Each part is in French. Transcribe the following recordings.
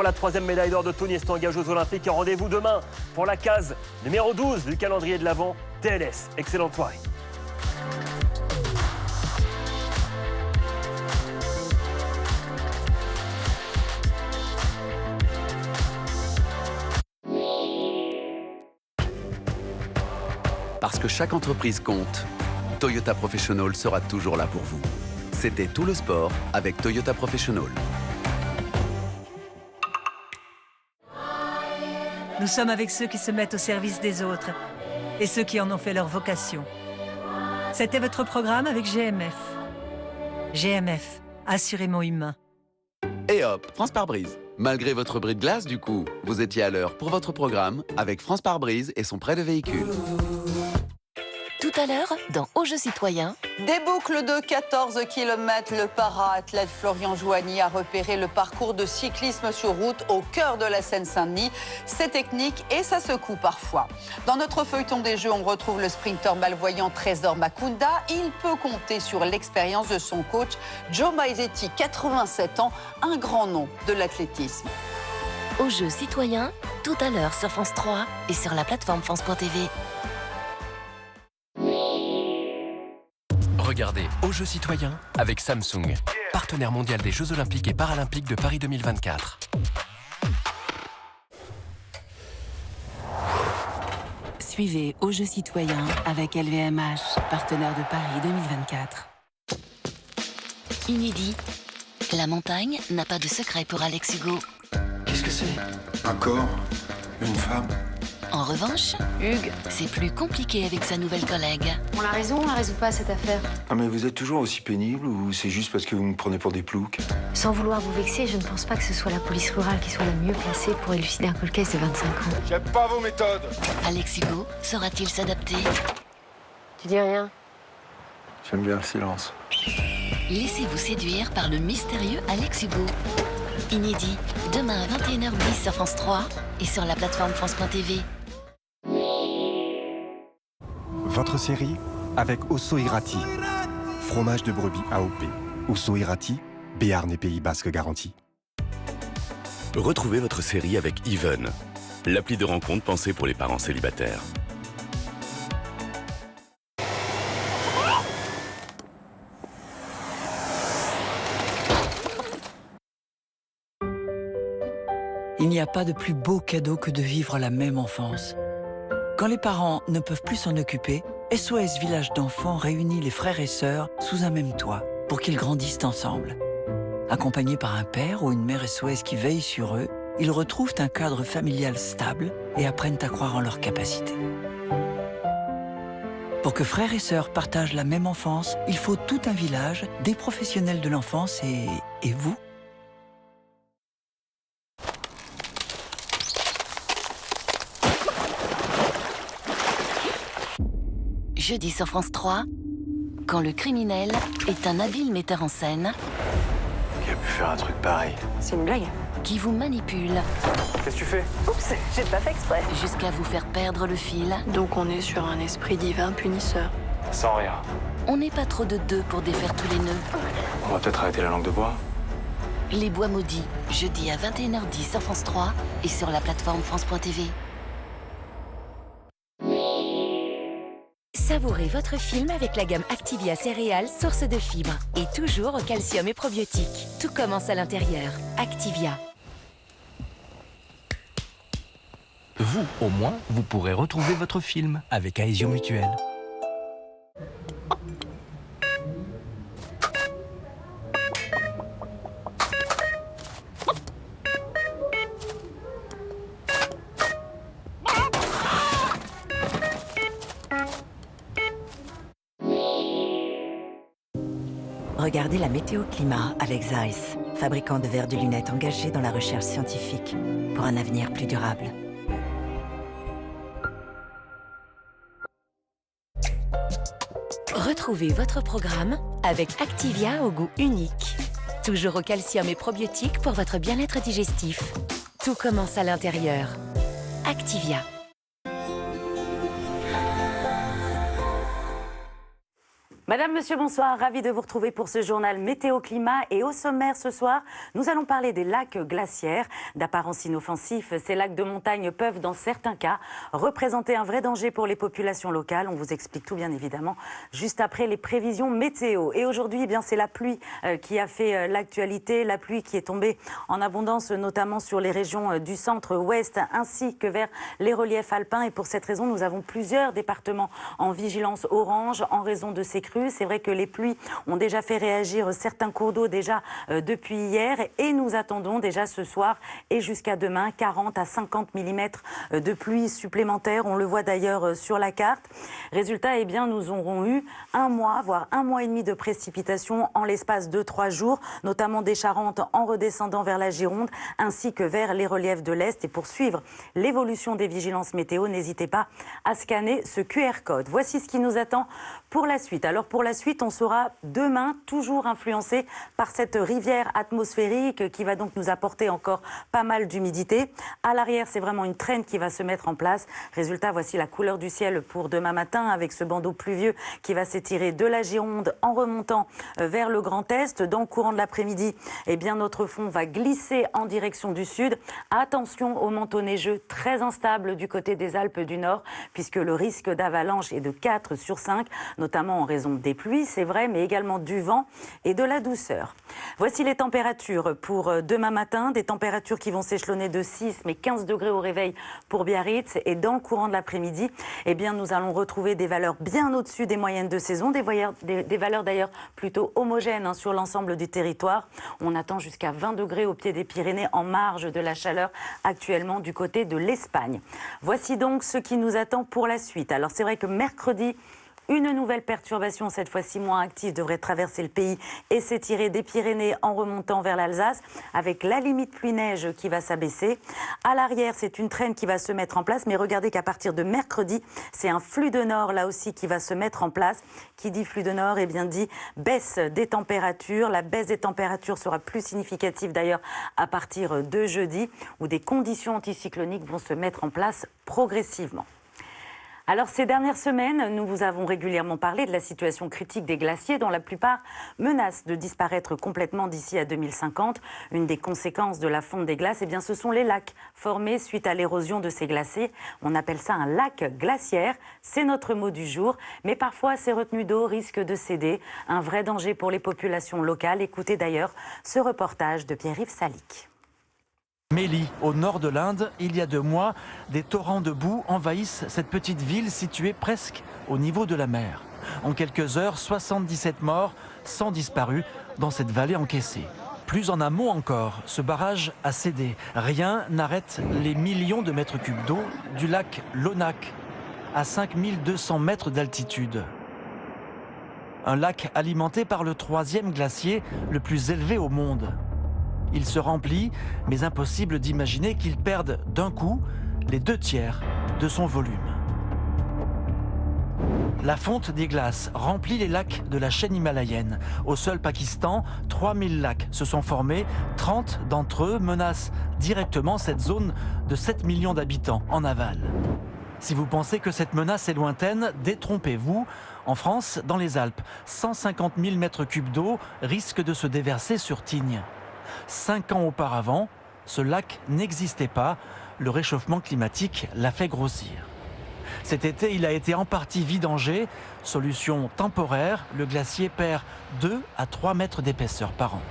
la 3e médaille d'or de Tony Estanguet aux Jeux Olympiques. Et rendez-vous demain pour la case numéro 12 du calendrier de l'Avent TLS. Excellente soirée. Parce que chaque entreprise compte, Toyota Professional sera toujours là pour vous. C'était tout le sport avec Toyota Professional. Nous sommes avec ceux qui se mettent au service des autres et ceux qui en ont fait leur vocation. C'était votre programme avec GMF. GMF, assurément humain. Et hop, France Pare-Brise. Malgré votre bris de glace, du coup, vous étiez à l'heure pour votre programme avec France Pare-Brise et son prêt de véhicule. Tout à l'heure, dans Au Jeu Citoyen. Des boucles de 14 km, le para-athlète Florian Joigny a repéré le parcours de cyclisme sur route au cœur de la Seine-Saint-Denis. C'est technique et ça secoue parfois. Dans notre feuilleton des Jeux, on retrouve le sprinter malvoyant Trésor Makunda. Il peut compter sur l'expérience de son coach Joe Maisetti, 87 ans, un grand nom de l'athlétisme. Au Jeu Citoyen, tout à l'heure sur France 3 et sur la plateforme France.tv. Regardez Au Jeu Citoyen avec Samsung, partenaire mondial des Jeux Olympiques et Paralympiques de Paris 2024. Suivez Au Jeu Citoyen avec LVMH, partenaire de Paris 2024. Inédit, la montagne n'a pas de secret pour Alex Hugo. Qu'est-ce que c'est? Un corps? Une femme? En revanche, Hugues, c'est plus compliqué avec sa nouvelle collègue. On a raison, on la résout pas cette affaire. Ah mais vous êtes toujours aussi pénible ou c'est juste parce que vous me prenez pour des ploucs? Sans vouloir vous vexer, je ne pense pas que ce soit la police rurale qui soit la mieux placée pour élucider un cold case de 25 ans. J'aime pas vos méthodes! Alex Hugo saura-t-il s'adapter? Tu dis rien? J'aime bien le silence. Laissez-vous séduire par le mystérieux Alex Hugo. Inédit, demain à 21h10 sur France 3 et sur la plateforme France.tv. Votre série avec Osso Irati. Fromage de brebis AOP. Osso Irati, Béarn et Pays Basque garantie. Retrouvez votre série avec Even, l'appli de rencontre pensée pour les parents célibataires. Il n'y a pas de plus beau cadeau que de vivre la même enfance. Quand les parents ne peuvent plus s'en occuper, SOS Village d'enfants réunit les frères et sœurs sous un même toit pour qu'ils grandissent ensemble. Accompagnés par un père ou une mère SOS qui veille sur eux, ils retrouvent un cadre familial stable et apprennent à croire en leurs capacités. Pour que frères et sœurs partagent la même enfance, il faut tout un village, des professionnels de l'enfance et vous. Jeudi sur France 3, quand le criminel est un habile metteur en scène. Qui a pu faire un truc pareil? C'est une blague. Qui vous manipule. Qu'est-ce que tu fais? Oups, j'ai pas fait exprès. Jusqu'à vous faire perdre le fil. Donc on est sur un esprit divin punisseur. Sans rire. On n'est pas trop de deux pour défaire tous les nœuds. On va peut-être arrêter la langue de bois. Les Bois Maudits, jeudi à 21h10 sur France 3 et sur la plateforme France.tv. Savourez votre film avec la gamme Activia céréales, source de fibres. Et toujours au calcium et probiotiques. Tout commence à l'intérieur. Activia. Vous, au moins, vous pourrez retrouver votre film avec Aesio Mutuel. Regardez la météo-climat avec Zeiss, fabricant de verres de lunettes engagé dans la recherche scientifique pour un avenir plus durable. Retrouvez votre programme avec Activia au goût unique. Toujours au calcium et probiotiques pour votre bien-être digestif. Tout commence à l'intérieur. Activia. Madame, monsieur, bonsoir. Ravi de vous retrouver pour ce journal météo-climat. Et au sommaire ce soir, nous allons parler des lacs glaciaires. D'apparence inoffensifs, ces lacs de montagne peuvent, dans certains cas, représenter un vrai danger pour les populations locales. On vous explique tout, bien évidemment, juste après les prévisions météo. Et aujourd'hui, eh bien, c'est la pluie qui a fait l'actualité. La pluie qui est tombée en abondance, notamment sur les régions du centre-ouest, ainsi que vers les reliefs alpins. Et pour cette raison, nous avons plusieurs départements en vigilance orange en raison de ces crues. C'est vrai que les pluies ont déjà fait réagir certains cours d'eau déjà depuis hier et nous attendons déjà ce soir et jusqu'à demain 40 à 50 mm de pluie supplémentaires. On le voit d'ailleurs sur la carte. Résultat, eh bien, nous aurons eu un mois, voire un mois et demi de précipitations en l'espace de 3 jours, notamment des Charentes en redescendant vers la Gironde ainsi que vers les reliefs de l'Est. Et pour suivre l'évolution des vigilances météo, n'hésitez pas à scanner ce QR code. Voici ce qui nous attend pour la suite. Alors pour la suite, on sera demain toujours influencé par cette rivière atmosphérique qui va donc nous apporter encore pas mal d'humidité. À l'arrière, c'est vraiment une traîne qui va se mettre en place. Résultat, voici la couleur du ciel pour demain matin avec ce bandeau pluvieux qui va s'étirer de la Gironde en remontant vers le Grand Est. Dans le courant de l'après-midi, eh bien, notre front va glisser en direction du sud. Attention au manteau neigeux très instable du côté des Alpes du Nord puisque le risque d'avalanche est de 4 sur 5, notamment en raison des pluies, c'est vrai, mais également du vent et de la douceur. Voici les températures pour demain matin, des températures qui vont s'échelonner de 6 mais 15 degrés au réveil pour Biarritz et dans le courant de l'après-midi, eh bien, nous allons retrouver des valeurs bien au-dessus des moyennes de saison, des valeurs d'ailleurs plutôt homogènes sur l'ensemble du territoire. On attend jusqu'à 20 degrés au pied des Pyrénées en marge de la chaleur actuellement du côté de l'Espagne. Voici donc ce qui nous attend pour la suite. Alors c'est vrai que mercredi, une nouvelle perturbation, cette fois-ci moins active, devrait traverser le pays et s'étirer des Pyrénées en remontant vers l'Alsace, avec la limite pluie-neige qui va s'abaisser. À l'arrière, c'est une traîne qui va se mettre en place, mais regardez qu'à partir de mercredi, c'est un flux de nord, là aussi, qui va se mettre en place. Qui dit flux de nord, eh bien dit baisse des températures. La baisse des températures sera plus significative d'ailleurs à partir de jeudi, où des conditions anticycloniques vont se mettre en place progressivement. Alors ces dernières semaines, nous vous avons régulièrement parlé de la situation critique des glaciers dont la plupart menacent de disparaître complètement d'ici à 2050. Une des conséquences de la fonte des glaces, eh bien, ce sont les lacs formés suite à l'érosion de ces glaciers. On appelle ça un lac glaciaire, c'est notre mot du jour. Mais parfois, ces retenues d'eau risquent de céder. Un vrai danger pour les populations locales. Écoutez d'ailleurs ce reportage de Pierre-Yves Salic. Méli, au nord de l'Inde, il y a 2 mois, des torrents de boue envahissent cette petite ville située presque au niveau de la mer. En quelques heures, 77 morts, 100 disparus dans cette vallée encaissée. Plus en amont encore, ce barrage a cédé. Rien n'arrête les millions de mètres cubes d'eau du lac Lonak, à 5200 mètres d'altitude. Un lac alimenté par le 3e glacier le plus élevé au monde. Il se remplit, mais impossible d'imaginer qu'il perde d'un coup les 2/3 de son volume. La fonte des glaces remplit les lacs de la chaîne himalayenne. Au seul Pakistan, 3000 lacs se sont formés. 30 d'entre eux menacent directement cette zone de 7 millions d'habitants en aval. Si vous pensez que cette menace est lointaine, détrompez-vous. En France, dans les Alpes, 150 000 mètres cubes d'eau risquent de se déverser sur Tignes. 5 ans auparavant, ce lac n'existait pas. Le réchauffement climatique l'a fait grossir. Cet été, il a été en partie vidangé. Solution temporaire, le glacier perd 2 à 3 mètres d'épaisseur par an.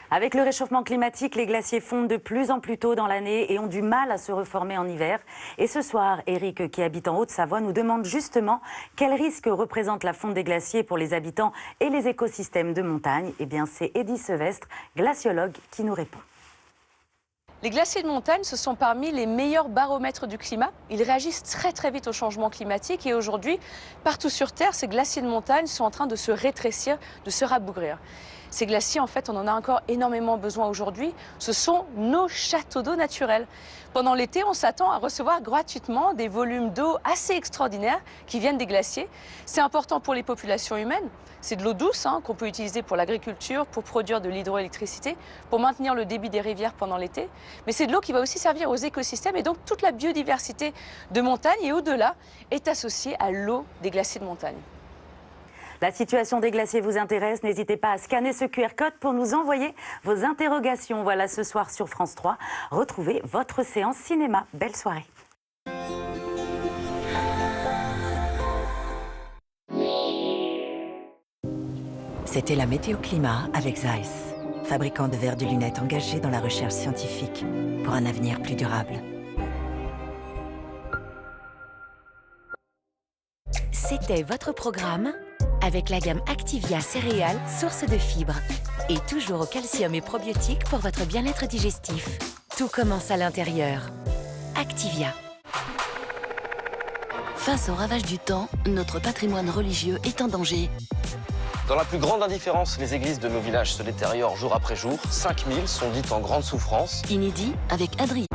Avec le réchauffement climatique, les glaciers fondent de plus en plus tôt dans l'année et ont du mal à se reformer en hiver. Et ce soir, Eric, qui habite en Haute-Savoie, nous demande justement quel risque représente la fonte des glaciers pour les habitants et les écosystèmes de montagne. Eh bien, c'est Eddy Sevestre, glaciologue, qui nous répond. Les glaciers de montagne, ce sont parmi les meilleurs baromètres du climat. Ils réagissent très vite au changement climatique et aujourd'hui, partout sur Terre, ces glaciers de montagne sont en train de se rétrécir, de se rabougrir. Ces glaciers, en fait, on en a encore énormément besoin aujourd'hui. Ce sont nos châteaux d'eau naturels. Pendant l'été, on s'attend à recevoir gratuitement des volumes d'eau assez extraordinaires qui viennent des glaciers. C'est important pour les populations humaines. C'est de l'eau douce qu'on peut utiliser pour l'agriculture, pour produire de l'hydroélectricité, pour maintenir le débit des rivières pendant l'été. Mais c'est de l'eau qui va aussi servir aux écosystèmes et donc toute la biodiversité de montagne et au-delà est associée à l'eau des glaciers de montagne. La situation des glaciers vous intéresse, n'hésitez pas à scanner ce QR code pour nous envoyer vos interrogations. Voilà, ce soir sur France 3, retrouvez votre séance cinéma. Belle soirée. C'était la météo climat avec Zeiss, fabricant de verres de lunettes engagé dans la recherche scientifique pour un avenir plus durable. C'était votre programme avec la gamme Activia céréales, source de fibres. Et toujours au calcium et probiotiques pour votre bien-être digestif. Tout commence à l'intérieur. Activia. Face au ravage du temps, notre patrimoine religieux est en danger. Dans la plus grande indifférence, les églises de nos villages se détériorent jour après jour. 5000 sont dites en grande souffrance. Inédit avec Adrien.